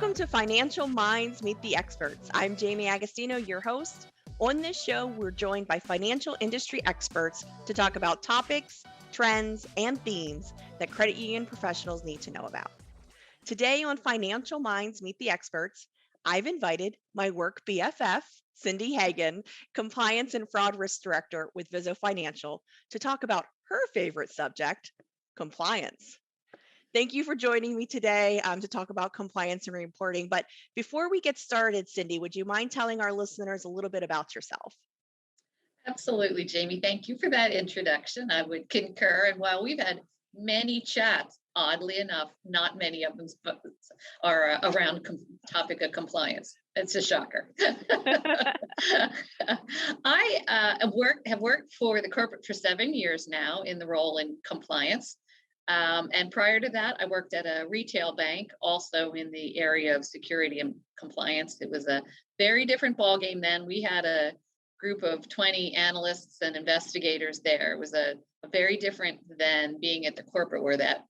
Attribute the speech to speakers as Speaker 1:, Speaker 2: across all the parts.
Speaker 1: Welcome to Financial Minds Meet the Experts. I'm Jaime Agostino, your host. On this show, we're joined by financial industry experts to talk about topics, trends, and themes that credit union professionals need to know about. Today on Financial Minds Meet the Experts, I've invited my work BFF, Cindy Hagan, Compliance and Fraud Risk Director with Vizo Financial, to talk about her favorite subject, compliance. Thank you for joining me today to talk about compliance and reporting. But before we get started, Cindy, would you mind telling our listeners a little bit about yourself?
Speaker 2: Absolutely, Jaime. Thank you for that introduction. I would concur. And while we've had many chats, oddly enough, not many of them are around topic of compliance. It's a shocker. I have worked for the corporate for 7 years now in the role in compliance. And prior to that, I worked at a retail bank, also in the area of security and compliance. It was a very different ballgame then. We had a group of 20 analysts and investigators there. It was a very different than being at the corporate where that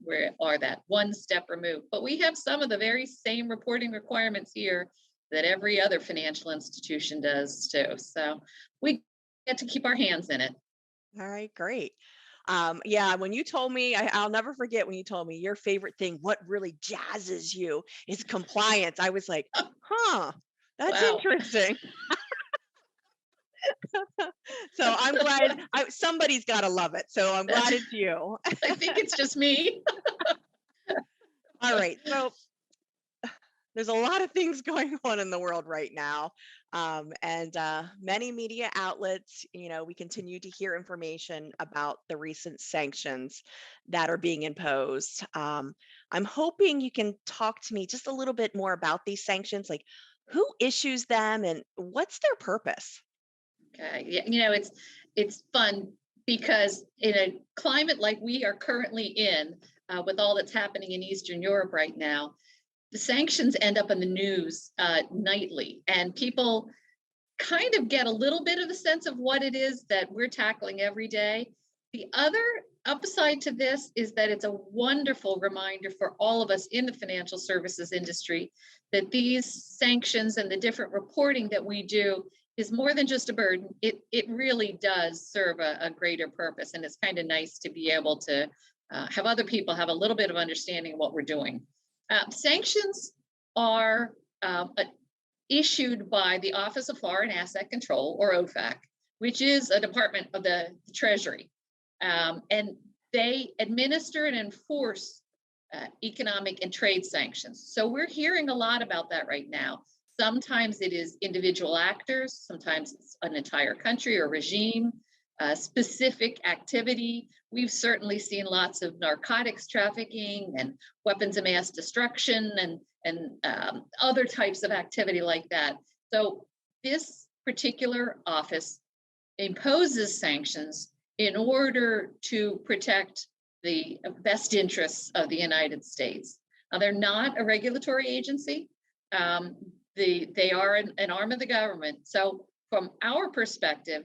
Speaker 2: one step removed. But we have some of the very same reporting requirements here that every other financial institution does too. So we get to keep our hands in it.
Speaker 1: All right, great. When you told me, I'll never forget when you told me your favorite thing, what really jazzes you is compliance. I was like, huh, that's
Speaker 2: Wow.
Speaker 1: interesting. So I'm glad somebody's got to love it. So I'm glad it's you.
Speaker 2: I think it's just me.
Speaker 1: All right. So there's a lot of things going on in the world right now. And many media outlets, we continue to hear information about the recent sanctions that are being imposed. I'm hoping you can talk to me just a little bit more about these sanctions, like who issues them and what's their purpose?
Speaker 2: Okay. Yeah, it's fun because in a climate like we are currently in, with all that's happening in Eastern Europe right now, the sanctions end up in the news nightly, and people kind of get a little bit of a sense of what it is that we're tackling every day. The other upside to this is that it's a wonderful reminder for all of us in the financial services industry that these sanctions and the different reporting that we do is more than just a burden. It really does serve a greater purpose, and it's kind of nice to be able to have other people have a little bit of understanding of what we're doing. Sanctions are issued by the Office of Foreign Asset Control, or OFAC, which is a department of the Treasury. And they administer and enforce economic and trade sanctions. So we're hearing a lot about that right now. Sometimes it is individual actors, sometimes it's an entire country or regime, specific activity. We've certainly seen lots of narcotics trafficking and weapons of mass destruction and other types of activity like that. So this particular office imposes sanctions in order to protect the best interests of the United States. Now, they're not a regulatory agency. They are an arm of the government. So from our perspective,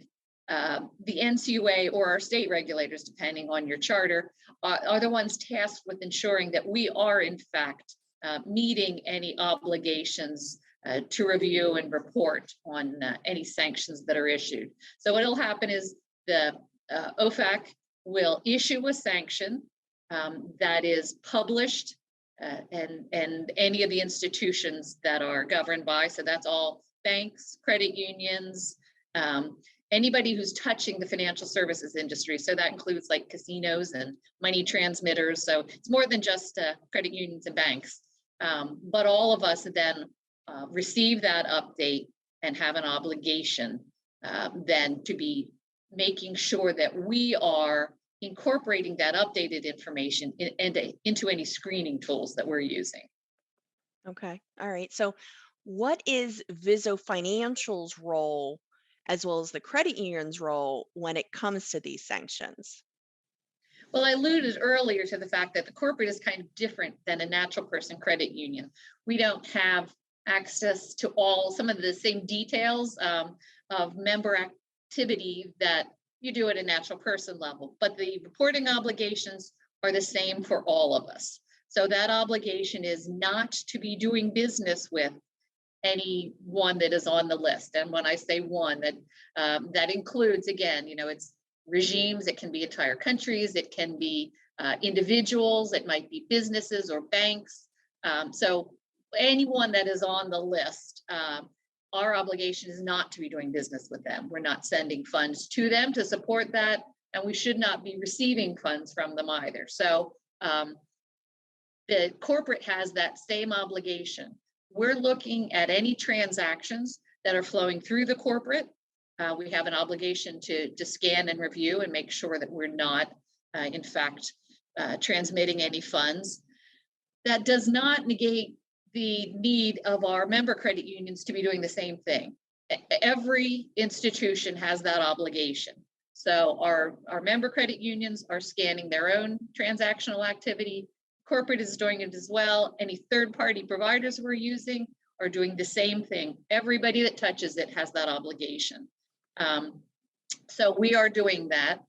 Speaker 2: the NCUA or our state regulators, depending on your charter, are the ones tasked with ensuring that we are, in fact, meeting any obligations to review and report on any sanctions that are issued. So what will happen is the OFAC will issue a sanction that is published and any of the institutions that are governed by. So that's all banks, credit unions, anybody who's touching the financial services industry. So that includes like casinos and money transmitters. So it's more than just credit unions and banks. But all of us then receive that update and have an obligation then to be making sure that we are incorporating that updated information into any screening tools that we're using.
Speaker 1: Okay. All right. So what is Vizo Financial's role as well as the credit union's role when it comes to these sanctions?
Speaker 2: Well, I alluded earlier to the fact that the corporate is kind of different than a natural person credit union. We don't have access to some of the same details of member activity that you do at a natural person level, but the reporting obligations are the same for all of us. So that obligation is not to be doing business with anyone that is on the list. And when I say one, that includes, again, it's regimes, it can be entire countries, it can be individuals, it might be businesses or banks. So anyone that is on the list, our obligation is not to be doing business with them. We're not sending funds to them to support that, and we should not be receiving funds from them either. So the corporate has that same obligation. We're looking at any transactions that are flowing through the corporate. We have an obligation to scan and review and make sure that we're not, in fact, transmitting any funds. That does not negate the need of our member credit unions to be doing the same thing. Every institution has that obligation. So our member credit unions are scanning their own transactional activity. Corporate is doing it as well. Any third-party providers we're using are doing the same thing. Everybody that touches it has that obligation. So we are doing that.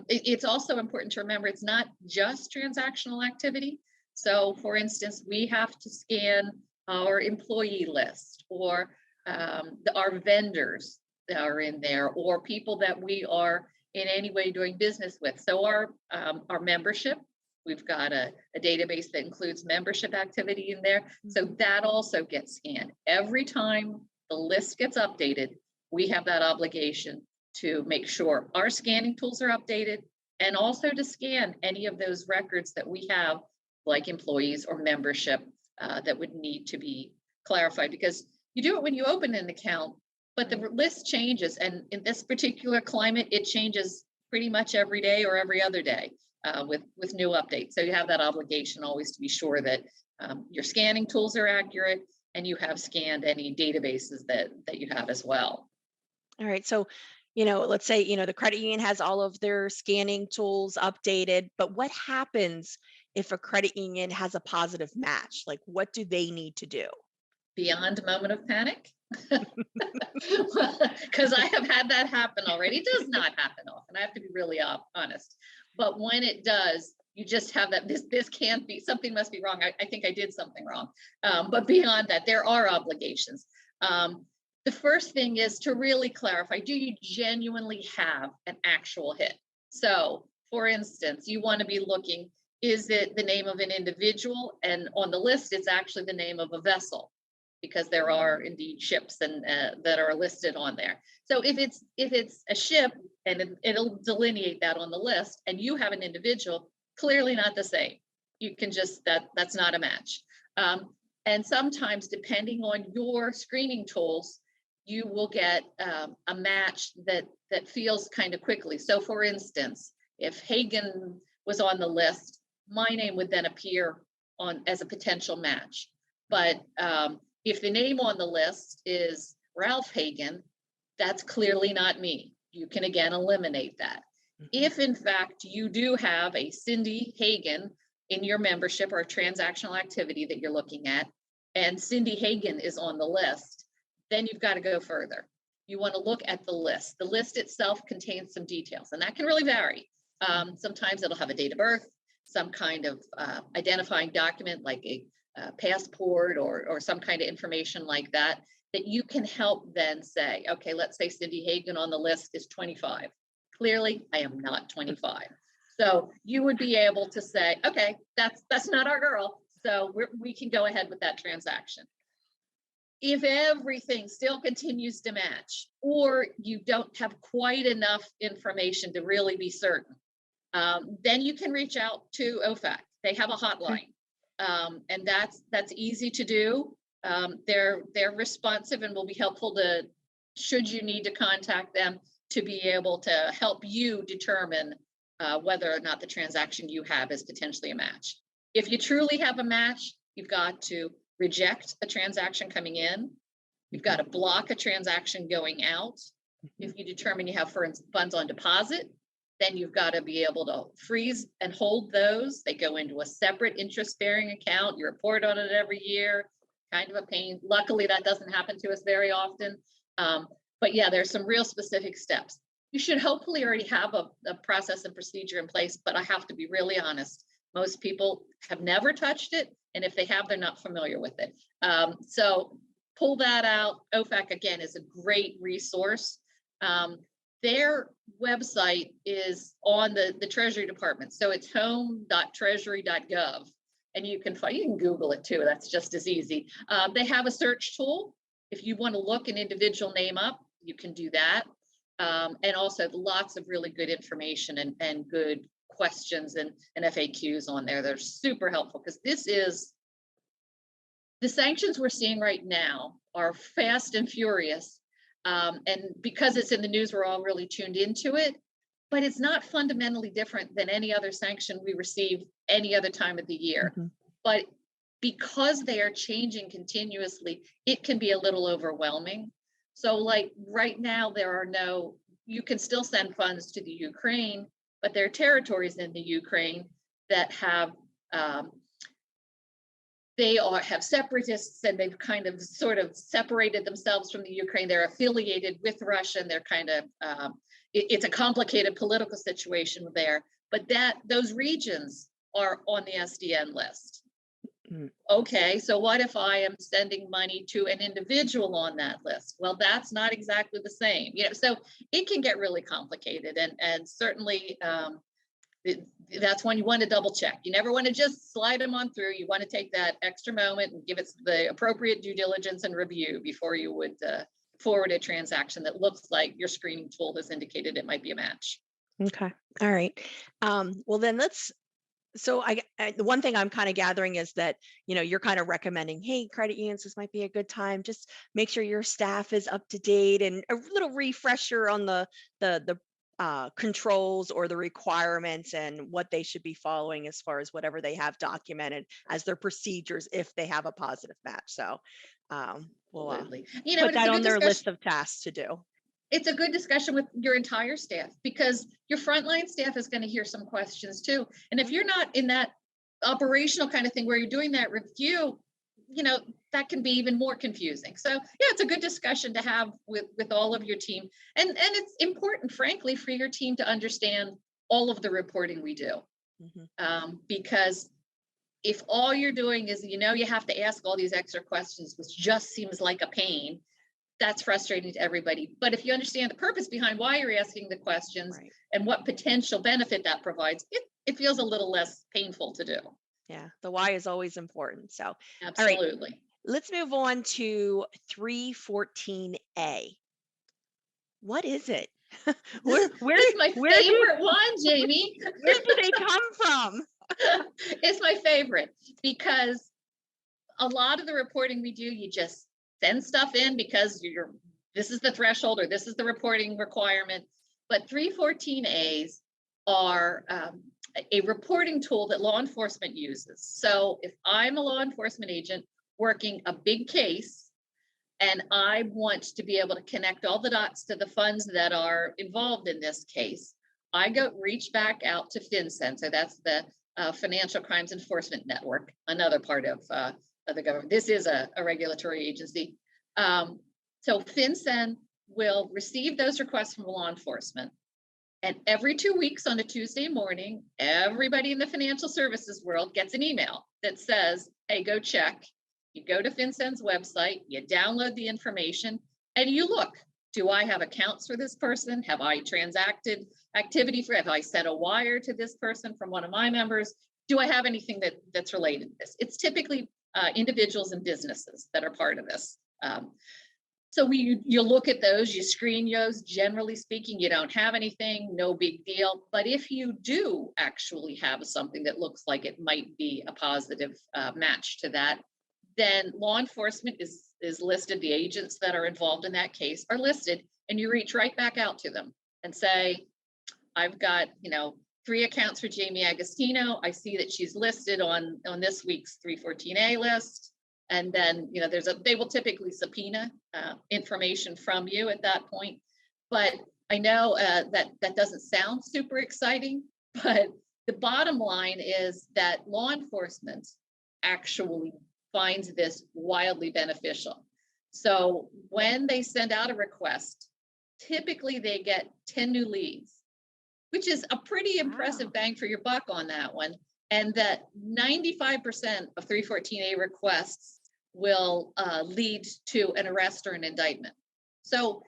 Speaker 2: It's also important to remember it's not just transactional activity. So for instance, we have to scan our employee list, or our vendors that are in there, or people that we are in any way doing business with. So our membership, we've got a database that includes membership activity in there. So that also gets scanned. Every time the list gets updated, we have that obligation to make sure our scanning tools are updated, and also to scan any of those records that we have, like employees or membership, that would need to be clarified, because you do it when you open an account, but the list changes. And in this particular climate, it changes pretty much every day or every other day with new updates. So you have that obligation always to be sure that your scanning tools are accurate, and you have scanned any databases that you have as well.
Speaker 1: All right. So, let's say, the credit union has all of their scanning tools updated, but what happens if a credit union has a positive match? Like, what do they need to do?
Speaker 2: Beyond a moment of panic? Because I have had that happen already. It does not happen often. I have to be really honest. But when it does, you just have that, this can't be, something must be wrong. I think I did something wrong. But beyond that, there are obligations. The first thing is to really clarify, do you genuinely have an actual hit? So for instance, you want to be looking, is it the name of an individual? And on the list, it's actually the name of a vessel, because there are indeed ships and that are listed on there. So if it's a ship, and it'll delineate that on the list, and you have an individual, clearly not the same. You can just, that's not a match. And sometimes, depending on your screening tools, you will get a match that feels kind of quickly. So for instance, if Hagan was on the list, my name would then appear on as a potential match. But if the name on the list is Ralph Hagan, that's clearly not me. You can again eliminate that. If in fact you do have a Cindy Hagan in your membership or a transactional activity that you're looking at, and Cindy Hagan is on the list, then you've got to go further. You want to look at the list. The list itself contains some details, and that can really vary. Sometimes it'll have a date of birth, some kind of identifying document like a passport or some kind of information like that, that you can help then say, okay, let's say Cindy Hagan on the list is 25. Clearly, I am not 25. So you would be able to say, okay, that's not our girl. So we can go ahead with that transaction. If everything still continues to match, or you don't have quite enough information to really be certain, then you can reach out to OFAC. They have a hotline, and that's easy to do. They're responsive and will be helpful to, should you need to contact them, to be able to help you determine whether or not the transaction you have is potentially a match. If you truly have a match, you've got to reject a transaction coming in. You've got to block a transaction going out. If you determine you have funds on deposit, then you've got to be able to freeze and hold those. They go into a separate interest-bearing account. You report on it every year. Kind of a pain. Luckily, that doesn't happen to us very often. But yeah, there's some real specific steps. You should hopefully already have a process and procedure in place, but I have to be really honest. Most people have never touched it, and if they have, they're not familiar with it. So pull that out. OFAC, again, is a great resource. Their website is on the Treasury Department. So it's home.treasury.gov. And you can Google it too. That's just as easy. They have a search tool. If you want to look an individual name up, you can do that. And also lots of really good information and good questions and FAQs on there. They're super helpful, because the sanctions we're seeing right now are fast and furious. And because it's in the news, we're all really tuned into it. But it's not fundamentally different than any other sanction we receive any other time of the year.
Speaker 1: Mm-hmm.
Speaker 2: But because they are changing continuously, it can be a little overwhelming. So like right now, you can still send funds to the Ukraine, but there are territories in the Ukraine that have have separatists, and they've kind of sort of separated themselves from the Ukraine. They're affiliated with Russia, and they're kind of, it's a complicated political situation there, but those regions are on the SDN list. Mm-hmm. Okay, so what if I am sending money to an individual on that list? Well, that's not exactly the same, so it can get really complicated, and certainly, that's when you want to double check. You never want to just slide them on through. You want to take that extra moment and give it the appropriate due diligence and review before you would forward a transaction that looks like your screening tool has indicated it might be a match.
Speaker 1: Okay. All right. Well, then the one thing I'm kind of gathering is that, you're kind of recommending, hey, credit unions, this might be a good time. Just make sure your staff is up to date, and a little refresher on the controls or the requirements and what they should be following as far as whatever they have documented as their procedures if they have a positive match. So we'll put that on their list of tasks to do.
Speaker 2: It's a good discussion with your entire staff, because your frontline staff is going to hear some questions too. And if you're not in that operational kind of thing where you're doing that review, that can be even more confusing. So yeah, it's a good discussion to have with all of your team. And it's important, frankly, for your team to understand all of the reporting we do. Mm-hmm. Because if all you're doing is, you have to ask all these extra questions, which just seems like a pain, that's frustrating to everybody. But if you understand the purpose behind why you're asking the questions, right, and what potential benefit that provides, it feels a little less painful to do.
Speaker 1: Yeah, the why is always important. So,
Speaker 2: absolutely.
Speaker 1: All right, let's move on to 314A. What is it?
Speaker 2: It's my favorite one, Jamie.
Speaker 1: Where do they come from?
Speaker 2: It's my favorite, because a lot of the reporting we do, you just send stuff in because this is the threshold or this is the reporting requirement. But 314As are a reporting tool that law enforcement uses. So if I'm a law enforcement agent working a big case, and I want to be able to connect all the dots to the funds that are involved in this case, I reach back out to FinCEN. So that's the Financial Crimes Enforcement Network, another part of the government. This is a regulatory agency. So FinCEN will receive those requests from law enforcement. And every 2 weeks on a Tuesday morning, everybody in the financial services world gets an email that says, hey, go check. You go to FinCEN's website, you download the information, and you look. Do I have accounts for this person? Have I transacted activity have I sent a wire to this person from one of my members? Do I have anything that's related to this? It's typically individuals and businesses that are part of this. So you look at those, you screen those. Generally speaking, you don't have anything, no big deal. But if you do actually have something that looks like it might be a positive match to that, then law enforcement is listed. The agents that are involved in that case are listed, and you reach right back out to them and say, I've got 3 accounts for Jaime Agostino. I see that she's listed on this week's 314A list. And then, they will typically subpoena information from you at that point. But I know that doesn't sound super exciting, but the bottom line is that law enforcement actually finds this wildly beneficial. So when they send out a request, typically they get 10 new leads, which is a pretty impressive bang for your buck on that one. and that 95% of 314A requests will lead to an arrest or an indictment. So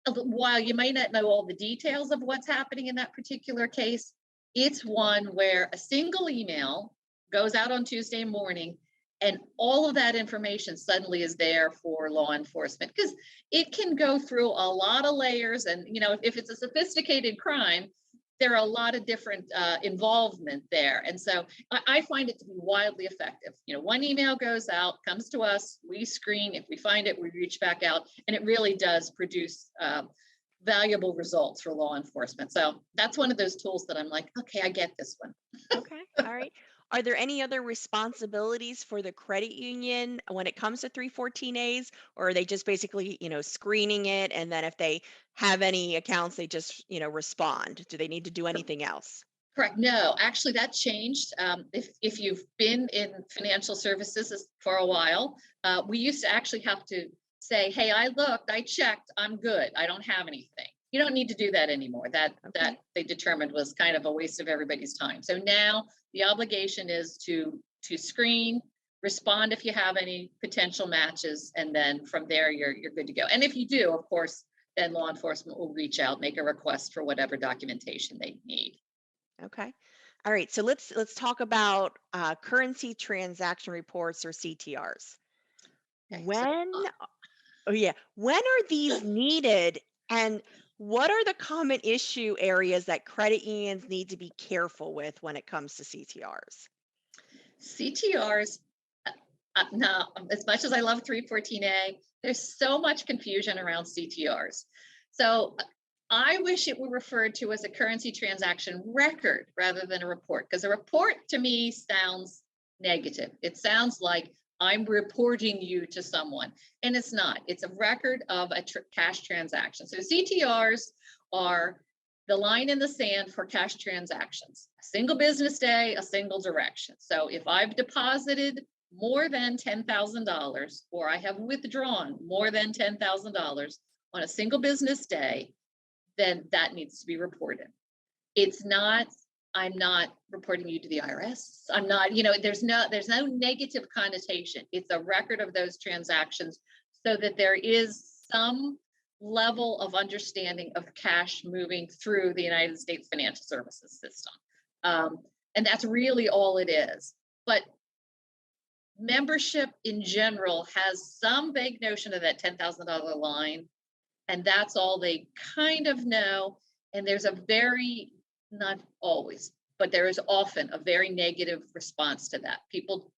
Speaker 2: while you might not know all the details of what's happening in that particular case, it's one where a single email goes out on Tuesday morning and all of that information suddenly is there for law enforcement, because it can go through a lot of layers. And, if it's a sophisticated crime, there are a lot of different involvement there. And so I find it to be wildly effective. One email goes out, comes to us, we screen. If we find it, we reach back out, and it really does produce valuable results for law enforcement. So that's one of those tools that I'm like, okay, I get this one.
Speaker 1: Okay. All right. Are there any other responsibilities for the credit union when it comes to 314As, or are they just basically, screening it, and then if they have any accounts, they just, respond? Do they need to do anything else?
Speaker 2: Correct. No, actually, that changed. If you've been in financial services for a while, we used to actually have to say, "Hey, I looked, I checked, I'm good. I don't have anything." You don't need to do that anymore. That they determined was kind of a waste of everybody's time. So now the obligation is to screen, respond if you have any potential matches, and then from there you're good to go. And if you do, of course, then law enforcement will reach out, make a request for whatever documentation they need.
Speaker 1: Okay. All right. So let's talk about currency transaction reports, or CTRs.
Speaker 2: Okay, so
Speaker 1: When Oh yeah, when are these needed, and what are the common issue areas that credit unions need to be careful with when it comes to CTRs?
Speaker 2: CTRs, now, as much as I love 314A, there's so much confusion around CTRs. So I wish it were referred to as a currency transaction record rather than a report, because a report to me sounds negative. It sounds like I'm reporting you to someone, and it's not. It's a record of a cash transaction. So CTRs are the line in the sand for cash transactions. A single business day, a single direction. So if I've deposited more than $10,000, or I have withdrawn more than $10,000 on a single business day, then that needs to be reported. It's not, I'm not reporting you to the IRS. I'm not, there's no negative connotation. It's a record of those transactions so that there is some level of understanding of cash moving through the United States financial services system. And that's really all it is. But membership in general has some vague notion of that $10,000 line, and that's all they kind of know. And there's a very, not always, but there is often a very negative response to that. People,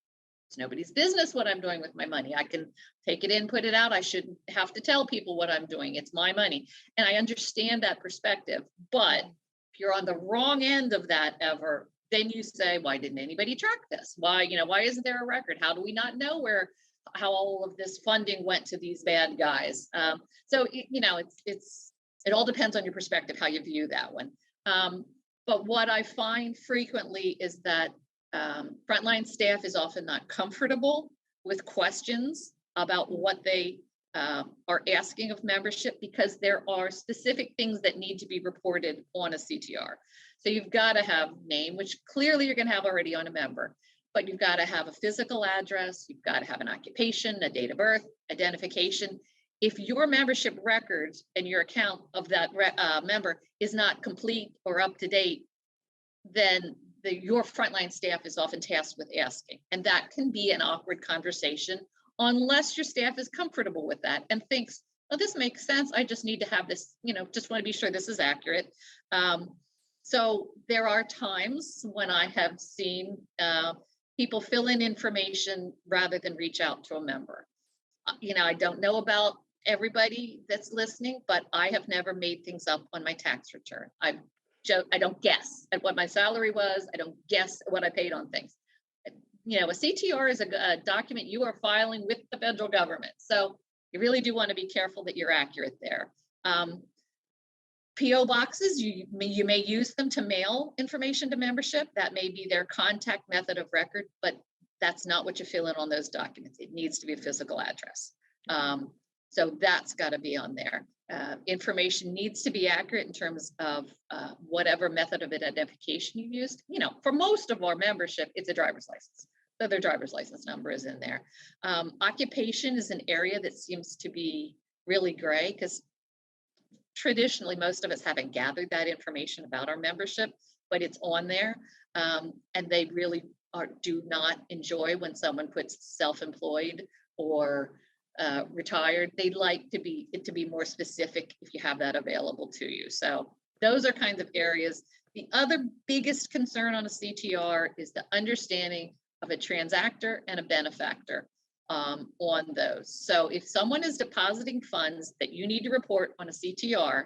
Speaker 2: it's nobody's business what I'm doing with my money. I can take it in, put it out. I shouldn't have to tell people what I'm doing. It's my money. And I understand that perspective. But if you're on the wrong end of that ever, then you say, why didn't anybody track this? Why isn't there a record? How do we not know how all of this funding went to these bad guys? So it all depends on your perspective, how you view that one. But what I find frequently is that frontline staff is often not comfortable with questions about what they are asking of membership, because there are specific things that need to be reported on a CTR. So you've got to have name, which clearly you're going to have already on a member, but you've got to have a physical address. You've got to have an occupation, a date of birth, identification. If your membership records and your account of that member is not complete or up to date, then your frontline staff is often tasked with asking. And that can be an awkward conversation unless your staff is comfortable with that and thinks, oh, this makes sense. I just need to have this, just want to be sure this is accurate. So there are times when I have seen people fill in information rather than reach out to a member. I don't know about everybody that's listening, but I have never made things up on my tax return. I don't guess at what my salary was. I don't guess what I paid on things. A CTR is a document you are filing with the federal government. So you really do want to be careful that you're accurate there. PO boxes, you may use them to mail information to membership. That may be their contact method of record, but that's not what you fill in on those documents. It needs to be a physical address. So that's got to be on there. Information needs to be accurate in terms of whatever method of identification you used. For most of our membership, it's a driver's license. So their driver's license number is in there. Occupation is an area that seems to be really gray because traditionally most of us haven't gathered that information about our membership, but it's on there. And they really do not enjoy when someone puts self-employed or retired. They'd like it to be more specific if you have that available to you. So those are kinds of areas. The other biggest concern on a CTR is the understanding of a transactor and a benefactor on those. So if someone is depositing funds that you need to report on a CTR,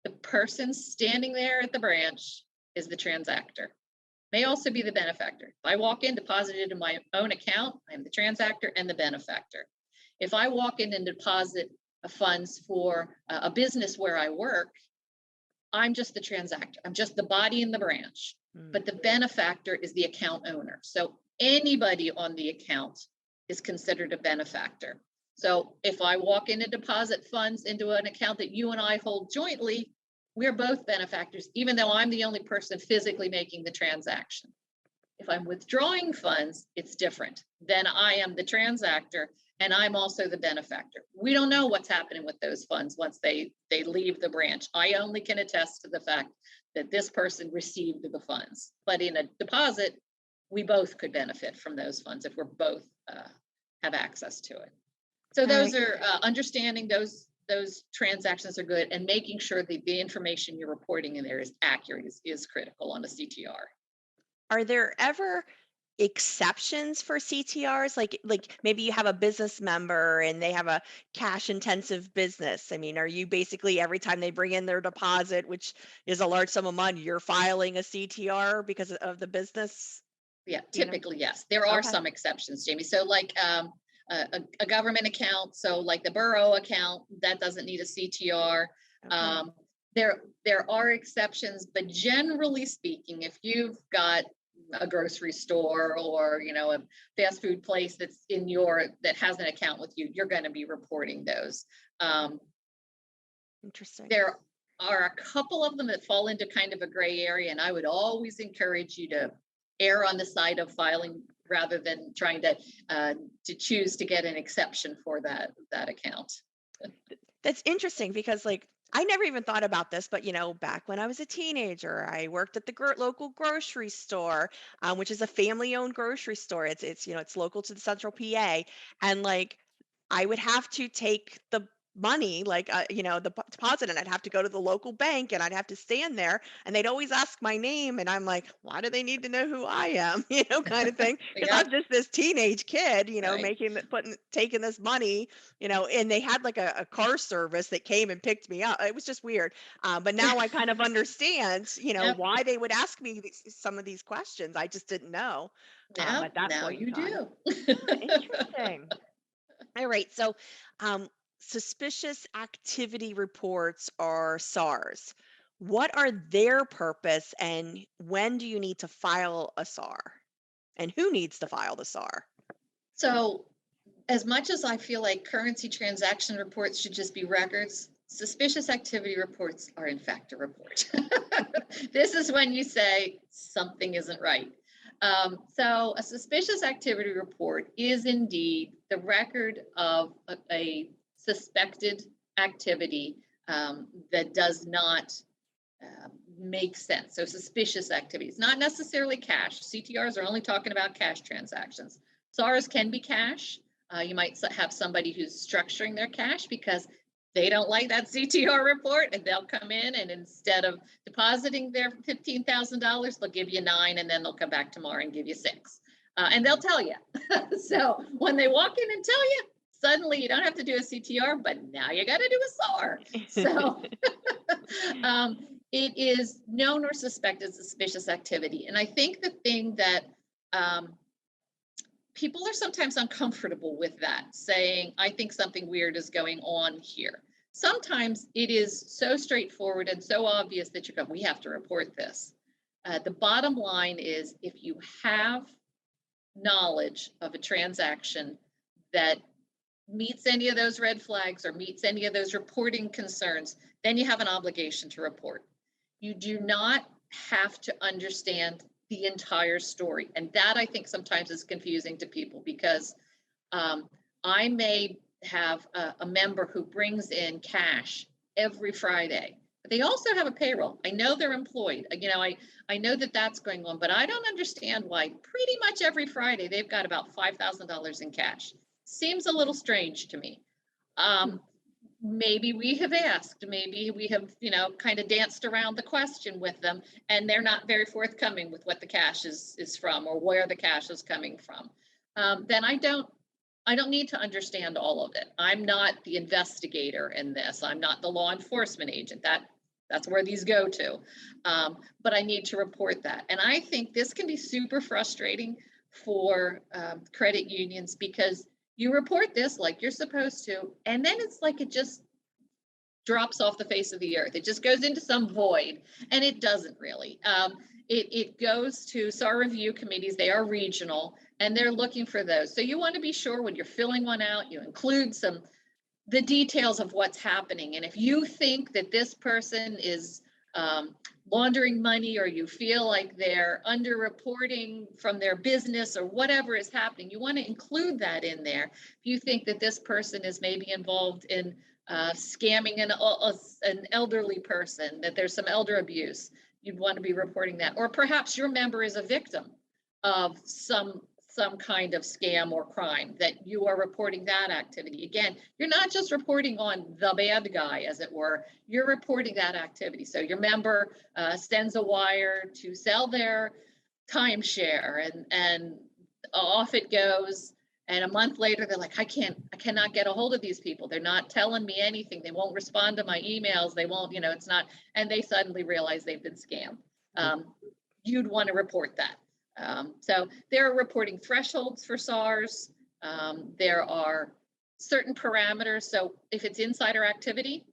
Speaker 2: the person standing there at the branch is the transactor. May also be the benefactor. If I walk in, deposit it in my own account, I'm the transactor and the benefactor. If I walk in and deposit funds for a business where I work, I'm just the transactor. I'm just the body in the branch, but the benefactor is the account owner. So anybody on the account is considered a benefactor. So if I walk in and deposit funds into an account that you and I hold jointly, we're both benefactors, even though I'm the only person physically making the transaction. If I'm withdrawing funds, it's different. Then I am the transactor and I'm also the benefactor. We don't know what's happening with those funds once they leave the branch. I only can attest to the fact that this person received the funds. But in a deposit, we both could benefit from those funds if we're both have access to it. So those are understanding those transactions are good, and making sure that the information you're reporting in there is accurate is critical on a CTR.
Speaker 1: Are there ever exceptions for CTRs? Like maybe you have a business member and they have a cash intensive business. I mean, are you basically every time they bring in their deposit, which is a large sum of money, you're filing a CTR because of the business?
Speaker 2: Yeah, typically, yes. There are some exceptions, Jamie. So like a government account, so like the borough account, that doesn't need a CTR. There are exceptions, but generally speaking, if you've got a grocery store or a fast food place that has an account with you, you're going to be reporting those.
Speaker 1: Interesting.
Speaker 2: There are a couple of them that fall into kind of a gray area, and I would always encourage you to err on the side of filing rather than trying to choose to get an exception for that account.
Speaker 1: That's interesting because I never even thought about this, but back when I was a teenager, I worked at the local grocery store, which is a family-owned grocery store. It's local to the Central PA, and I would have to take the money, the deposit, and I'd have to go to the local bank and I'd have to stand there, and they'd always ask my name, and I'm like, why do they need to know who I am? Kind of thing. Because I'm just this teenage kid,
Speaker 2: Right.
Speaker 1: taking this money, and they had a car service that came and picked me up. It was just weird. But now I kind of understand,
Speaker 2: Yep.
Speaker 1: why they would ask me some of these questions. I just didn't know at that
Speaker 2: Now
Speaker 1: point in
Speaker 2: you
Speaker 1: time.
Speaker 2: do.
Speaker 1: Interesting. All right. So, suspicious activity reports are SARs. What are their purpose, and when do you need to file a SAR? And who needs to file the SAR?
Speaker 2: So as much as I feel like currency transaction reports should just be records, suspicious activity reports are in fact a report. This is when you say something isn't right. So a suspicious activity report is indeed the record of a suspected activity that does not make sense. So suspicious activities, not necessarily cash. CTRs are only talking about cash transactions. SARs can be cash. You might have somebody who's structuring their cash because they don't like that CTR report, and they'll come in and instead of depositing their $15,000, they'll give you 9, and then they'll come back tomorrow and give you 6. And they'll tell you. So when they walk in and tell you, suddenly you don't have to do a CTR, but now you got to do a SAR. So it is known or suspected suspicious activity. And I think the thing that people are sometimes uncomfortable with that, saying, I think something weird is going on here. Sometimes it is so straightforward and so obvious that you go, we have to report this. The bottom line is, if you have knowledge of a transaction that meets any of those red flags or meets any of those reporting concerns, then you have an obligation to report. You do not have to understand the entire story. And that, I think, sometimes is confusing to people, because I may have a member who brings in cash every Friday, but they also have a payroll. I know they're employed. I know that that's going on, but I don't understand why pretty much every Friday they've got about $5,000 in cash. Seems a little strange to me. Maybe we have asked, maybe we have, kind of danced around the question with them, and they're not very forthcoming with what the cash is from or where the cash is coming from. Then I don't need to understand all of it. I'm not the investigator in this. I'm not the law enforcement agent. That's where these go to. But I need to report that. And I think this can be super frustrating for credit unions, because you report this like you're supposed to, and then it's like it just drops off the face of the earth. It just goes into some void, and it doesn't really. It goes to SAR review committees. They are regional, and they're looking for those. So you want to be sure when you're filling one out, you include the details of what's happening. And if you think that this person is laundering money, or you feel like they're underreporting from their business or whatever is happening, you want to include that in there. If you think that this person is maybe involved in scamming an elderly person, that there's some elder abuse, you'd want to be reporting that. Or perhaps your member is a victim of some kind of scam or crime, that you are reporting that activity. Again, you're not just reporting on the bad guy, as it were, you're reporting that activity. So your member sends a wire to sell their timeshare, and off it goes. And a month later, they're like, I cannot get a hold of these people. They're not telling me anything. They won't respond to my emails. They won't, it's not, and they suddenly realize they've been scammed. You'd want to report that. So there are reporting thresholds for SARs. There are certain parameters. So if it's insider activity,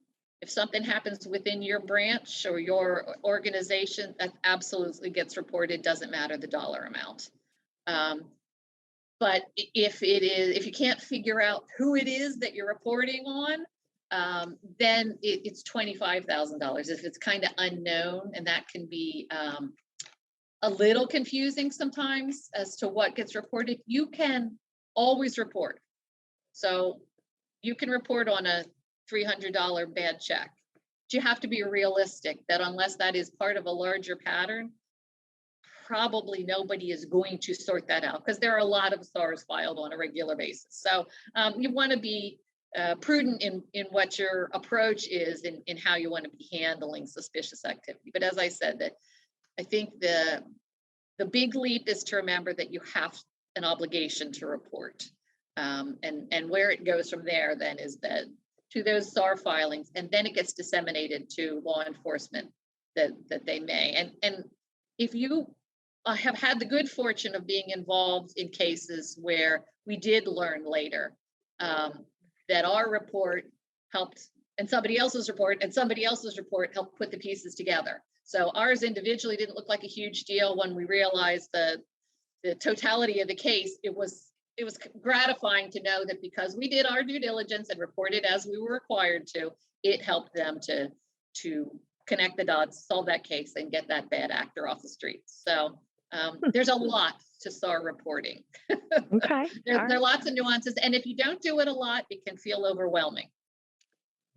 Speaker 2: if something happens within your branch or your organization, that absolutely gets reported, doesn't matter the dollar amount. But if you can't figure out who it is that you're reporting on, then it's $25,000. If it's kind of unknown, and that can be a little confusing sometimes as to what gets reported, you can always report. So you can report on a $300 bad check. But you have to be realistic that unless that is part of a larger pattern, probably nobody is going to sort that out, because there are a lot of SARs filed on a regular basis. So you want to be prudent in what your approach is in how you want to be handling suspicious activity. But as I said, that I think the big leap is to remember that you have an obligation to report, and where it goes from there then is that to those SAR filings, and then it gets disseminated to law enforcement that they may. And if you have had the good fortune of being involved in cases where we did learn later that our report helped, and somebody else's report helped put the pieces together. So ours individually didn't look like a huge deal. When we realized the totality of the case, it was gratifying to know that because we did our due diligence and reported as we were required to, it helped them to connect the dots, solve that case, and get that bad actor off the streets. So there's a lot to SAR reporting.
Speaker 1: Okay.
Speaker 2: There are lots of nuances, and if you don't do it a lot, it can feel overwhelming.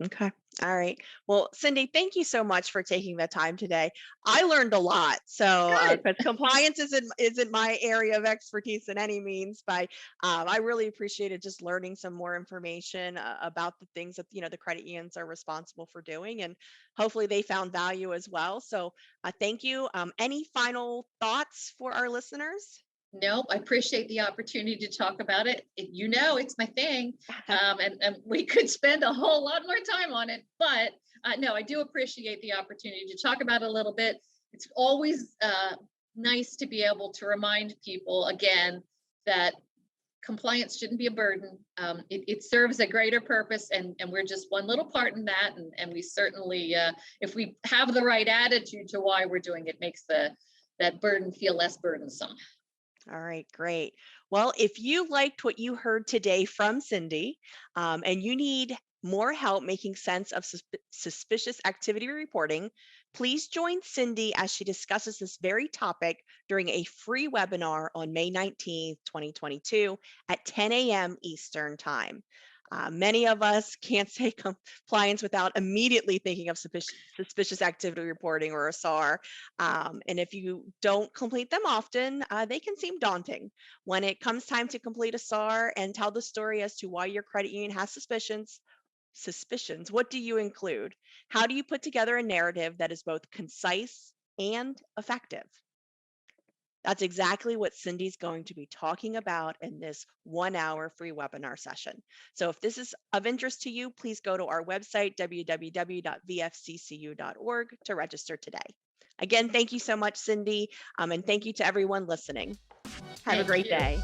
Speaker 1: Okay. All right. Well, Cindy, thank you so much for taking the time today. I learned a lot. So, because compliance isn't my area of expertise in any means, but I really appreciated just learning some more information about the things that the credit unions are responsible for doing, and hopefully they found value as well. So, thank you. Any final thoughts for our listeners?
Speaker 2: Nope, I appreciate the opportunity to talk about it. It's my thing, and we could spend a whole lot more time on it, but no, I do appreciate the opportunity to talk about it a little bit. It's always nice to be able to remind people again that compliance shouldn't be a burden. It serves a greater purpose, and we're just one little part in that, and we certainly, if we have the right attitude to why we're doing it, makes that burden feel less burdensome.
Speaker 1: All right, great. Well, if you liked what you heard today from Cindy, and you need more help making sense of suspicious activity reporting, please join Cindy as she discusses this very topic during a free webinar on May 19th, 2022 at 10 a.m. Eastern Time. Many of us can't say compliance without immediately thinking of suspicious activity reporting or a SAR. And if you don't complete them often, they can seem daunting. When it comes time to complete a SAR and tell the story as to why your credit union has suspicions, what do you include? How do you put together a narrative that is both concise and effective? That's exactly what Cindy's going to be talking about in this 1 hour free webinar session. So if this is of interest to you, please go to our website, www.vfccu.org, to register today. Again, thank you so much, Cindy, and thank you to everyone listening. Have a
Speaker 2: Thank
Speaker 1: great
Speaker 2: you.
Speaker 1: day.